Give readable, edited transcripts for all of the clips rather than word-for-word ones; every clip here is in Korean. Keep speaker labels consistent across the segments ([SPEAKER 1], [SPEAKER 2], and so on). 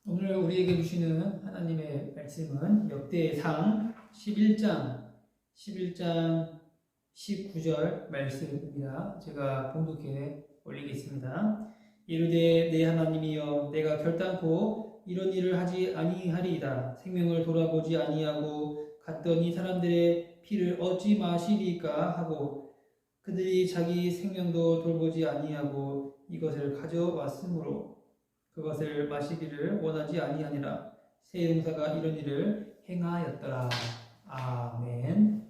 [SPEAKER 1] 오늘 우리에게 주시는 하나님의 말씀은 역대상 11장 19절 말씀입니다. 제가 봉독해 올리겠습니다. 이르되 내 하나님이여 내가 결단코 이런 일을 하지 아니하리이다. 생명을 돌아보지 아니하고 갔던 이 사람들의 피를 얻지 마시리까 하고 그들이 자기 생명도 돌보지 아니하고 이것을 가져왔으므로 그것을 마시기를 원하지 아니하니라. 새 용사가 이런 일을 행하였더라. 아멘.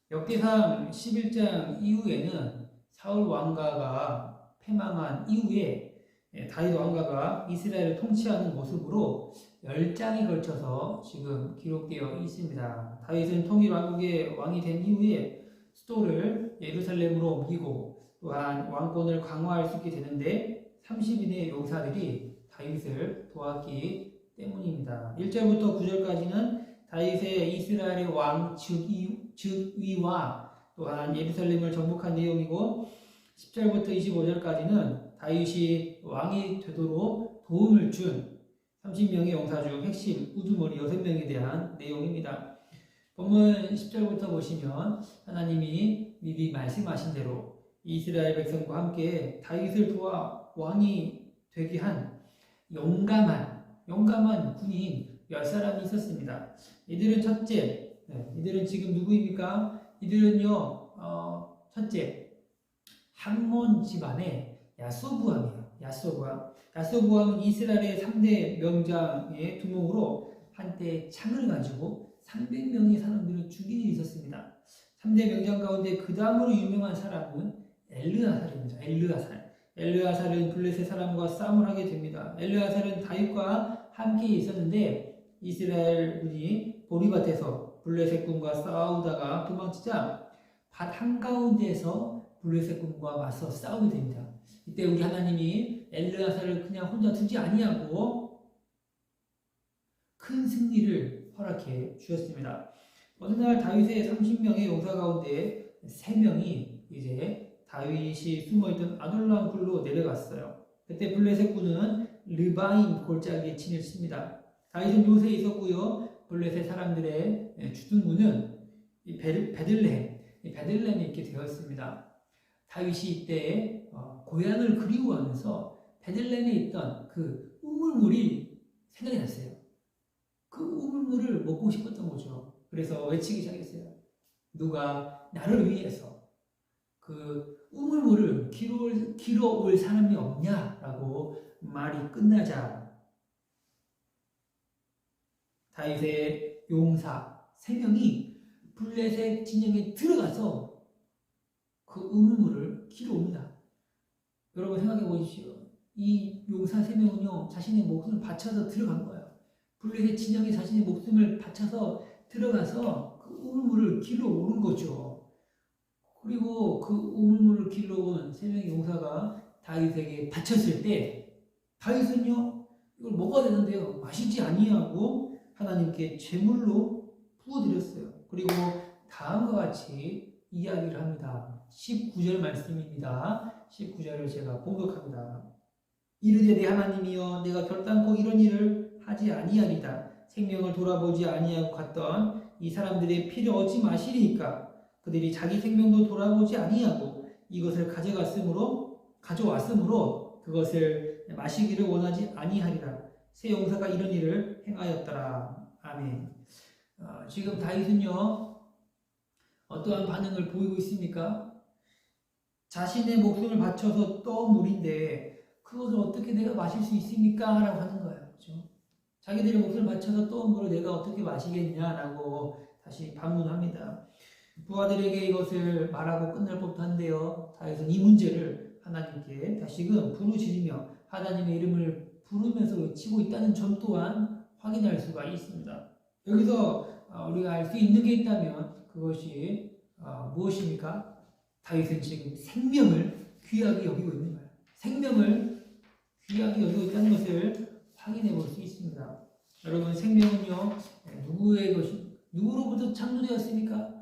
[SPEAKER 1] 역대상 11장 이후에는 사울 왕가가 패망한 이후에 다윗 왕가가 이스라엘을 통치하는 모습으로 10장에 걸쳐서 지금 기록되어 있습니다. 다윗은 통일 왕국의 왕이 된 이후에 수도를 예루살렘으로 옮기고 또한 왕권을 강화할 수 있게 되는데 30인의 용사들이 다윗을 도왔기 때문입니다. 1절부터 9절까지는 다윗의 이스라엘의 왕 즉위와 또한 예루살렘을 정복한 내용이고 10절부터 25절까지는 다윗이 왕이 되도록 도움을 준 30명의 용사 중 핵심 우두머리 6명에 대한 내용입니다. 본문 10절부터 보시면 하나님이 미리 말씀하신 대로 이스라엘 백성과 함께 다윗을 도와 왕이 되게 한 용감한 군인 10사람이 있었습니다. 이들은 첫째, 이들은 지금 누구입니까? 이들은요, 첫째, 함몬 집안의 야소부함이에요. 야소부함은 이스라엘의 3대 명장의 두목으로 한때 창을 가지고 300명의 사람들을 죽인 일이 있었습니다. 3대 명장 가운데 그 다음으로 유명한 사람은 엘르아살입니다. 엘르아살은 블레셋 사람과 싸움을 하게 됩니다. 엘르아살은 다윗과 함께 있었는데 이스라엘군이 보리밭에서 블레셋 군과 싸우다가 도망치자 밭 한가운데에서 블레셋 군과 맞서 싸우게 됩니다. 이때 우리 하나님이 엘르아살을 그냥 혼자 두지 아니하고 큰 승리를 허락해 주셨습니다. 어느 날 다윗의 30명의 용사 가운데 3명이 이제 다윗이 숨어있던 아둘람 굴로 내려갔어요. 그때 블레셋 군은 르바임 골짜기에 진을 칩니다. 다윗은 요새에 있었고요. 블레셋 사람들의 주둔군은 베들레헴에 있게 되었습니다. 다윗이 이때 고향을 그리워하면서 베들레헴에 있던 그 우물물이 생각이 났어요. 그 우물물을 먹고 싶었던 거죠. 그래서 외치기 시작했어요. 누가 나를 위해서 그 우물물을 길어올 사람이 없냐라고 말이 끝나자 다윗의 용사 3명이 블레셋 진영에 들어가서 그 우물물을 길어옵니다. 여러분 생각해 보십시오. 이 용사 3명은요 자신의 목숨을 바쳐서 들어간 거예요. 블레셋 진영에 자신의 목숨을 바쳐서 들어가서 그 우물물을 길어오는 거죠. 그리고 그 우물물을 길러온 3명의 용사가 다윗에게 바쳤을 때 다윗은요 이걸 먹어야 되는데요 마시지 아니하고 하나님께 제물로 부어드렸어요. 그리고 다음과 같이 이야기를 합니다. 19절 말씀입니다. 19절을 제가 봉독합니다. 이르되 내 하나님이여 내가 결단코 이런 일을 하지 아니하리다. 생명을 돌아보지 아니하고 갔던 이 사람들의 피를 얻지 마시리이까. 그들이 자기 생명도 돌아보지 아니하고 이것을 가져왔으므로 그것을 마시기를 원하지 아니하리라. 새 용사가 이런 일을 행하였더라. 아멘. 지금 다윗은요 어떠한 반응을 보이고 있습니까? 자신의 목숨을 바쳐서 떠온 물인데 그것을 어떻게 내가 마실 수 있습니까? 라고 하는 거예요. 그렇죠? 자기들의 목숨을 바쳐서 떠온 물을 내가 어떻게 마시겠냐라고 다시 반문합니다. 부하들에게 이것을 말하고 끝날 법도 한데요. 다윗은 이 문제를 하나님께 다시금 부르짖으며 하나님의 이름을 부르면서 외치고 있다는 점 또한 확인할 수가 있습니다. 여기서 우리가 알 수 있는 게 있다면 그것이 무엇입니까? 다윗은 지금 생명을 귀하게 여기고 있는 거예요. 생명을 귀하게 여기고 있다는 것을 확인해 볼 수 있습니다. 여러분 생명은요 누구의 것이 누구로부터 창조되었습니까?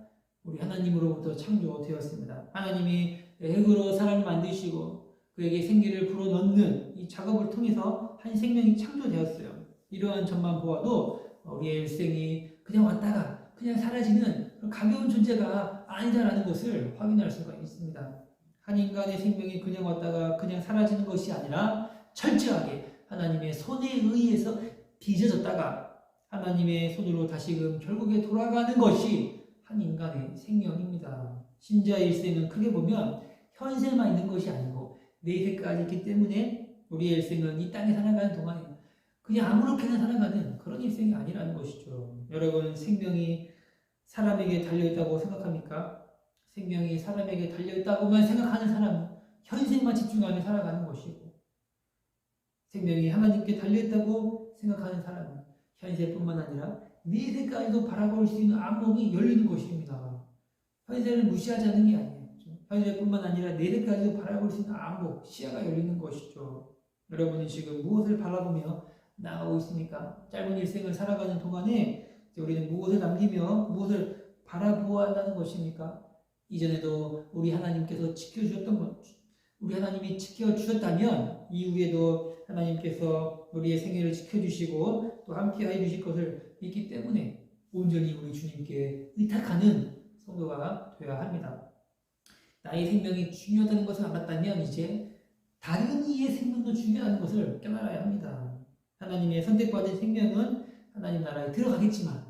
[SPEAKER 1] 우리 하나님으로부터 창조되었습니다. 하나님이 흙으로 사람을 만드시고 그에게 생기를 불어넣는 이 작업을 통해서 한 생명이 창조되었어요. 이러한 점만 보아도 우리의 일생이 그냥 왔다가 그냥 사라지는 그런 가벼운 존재가 아니다라는 것을 확인할 수가 있습니다. 한 인간의 생명이 그냥 왔다가 그냥 사라지는 것이 아니라 철저하게 하나님의 손에 의해서 빚어졌다가 하나님의 손으로 다시금 결국에 돌아가는 것이 한 인간의 생명입니다. 신자의 일생은 크게 보면 현세만 있는 것이 아니고 내세까지 있기 때문에 우리의 일생은 이 땅에 살아가는 동안에 그냥 아무렇게나 살아가는 그런 일생이 아니라는 것이죠. 여러분, 생명이 사람에게 달려있다고 생각합니까? 생명이 사람에게 달려있다고만 생각하는 사람은 현생만 집중하며 살아가는 것이고, 생명이 하나님께 달려있다고 생각하는 사람은 현세뿐만 아니라 미래까지도 바라볼 수 있는 안목이 열리는 것입니다. 현세를 무시하자는 게 아니에요. 현세뿐만 아니라 내일까지도 바라볼 수 있는 안목, 시야가 열리는 것이죠. 여러분은 지금 무엇을 바라보며 나아가고 있습니까? 짧은 일생을 살아가는 동안에 우리는 무엇을 남기며 무엇을 바라보아야 한다는 것입니까? 이전에도 우리 하나님께서 지켜주셨던 것, 우리 하나님이 지켜주셨다면 이후에도 하나님께서 우리의 생애를 지켜주시고 또 함께하여 주실 것을 믿기 때문에 온전히 우리 주님께 의탁하는 성도가 되어야 합니다. 나의 생명이 중요하다는 것을 알았다면 이제 다른 이의 생명도 중요하다는 것을 깨달아야 합니다. 하나님의 선택받은 생명은 하나님 나라에 들어가겠지만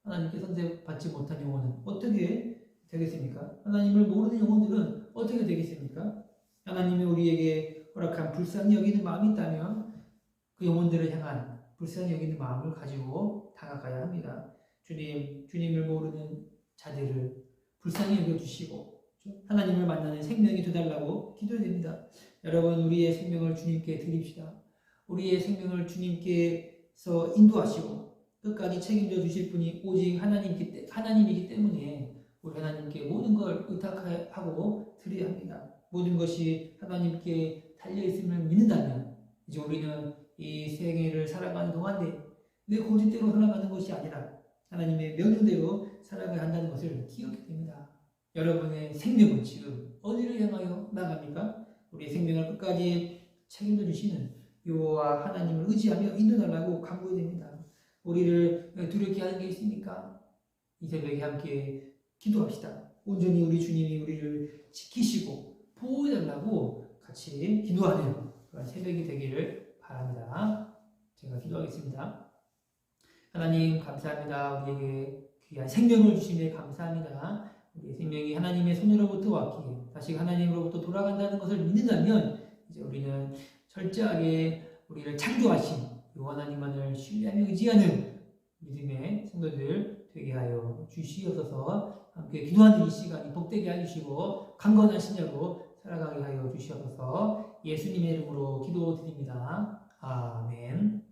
[SPEAKER 1] 하나님께 선택받지 못한 영혼은 어떻게 되겠습니까? 하나님을 모르는 영혼들은 어떻게 되겠습니까? 하나님이 우리에게 허락한 불쌍히 여기는 마음이 있다면 그 영혼들을 향한 불쌍히 여기는 마음을 가지고 다가가야 합니다. 주님을 모르는 자들을 불쌍히 여겨주시고 하나님을 만나는 생명이 되달라고 기도해야 됩니다. 여러분, 우리의 생명을 주님께 드립시다. 우리의 생명을 주님께서 인도하시고 끝까지 책임져 주실 분이 오직 하나님이기 때문에 우리 하나님께 모든 걸 의탁하고 드려야 합니다. 모든 것이 하나님께 달려있음을 믿는다면 이제 우리는 이 생애를 살아가는 동안에 내 고집대로 살아가는 것이 아니라 하나님의 명령대로 살아가야 한다는 것을 기억해야 됩니다. 여러분의 생명은 지금 어디를 향하여 나갑니까? 우리의 생명을 끝까지 책임져 주시는 여호와 하나님을 의지하며 인도달라고 간구해야 됩니다. 우리를 두렵게 하는 게 있습니까? 이 새벽에 함께 기도합시다. 온전히 우리 주님이 우리를 지키시고 보호해달라고 같이 기도하는 그런 새벽이 되기를 바랍니다. 제가 기도하겠습니다. 하나님, 감사합니다. 우리에게 귀한 생명을 주시니 감사합니다. 우리의 생명이 하나님의 손으로부터 왔기에 다시 하나님으로부터 돌아간다는 것을 믿는다면 이제 우리는 철저하게 우리를 창조하신 여호와 하나님만을 신뢰하며 의지하는 믿음의 성도들 되게 하여 주시옵소서. 함께 기도하는 이 시간이 복되게 해주시고 강건한 신약으로 살아가게 하여 주시옵소서. 예수님의 이름으로 기도드립니다. 아멘.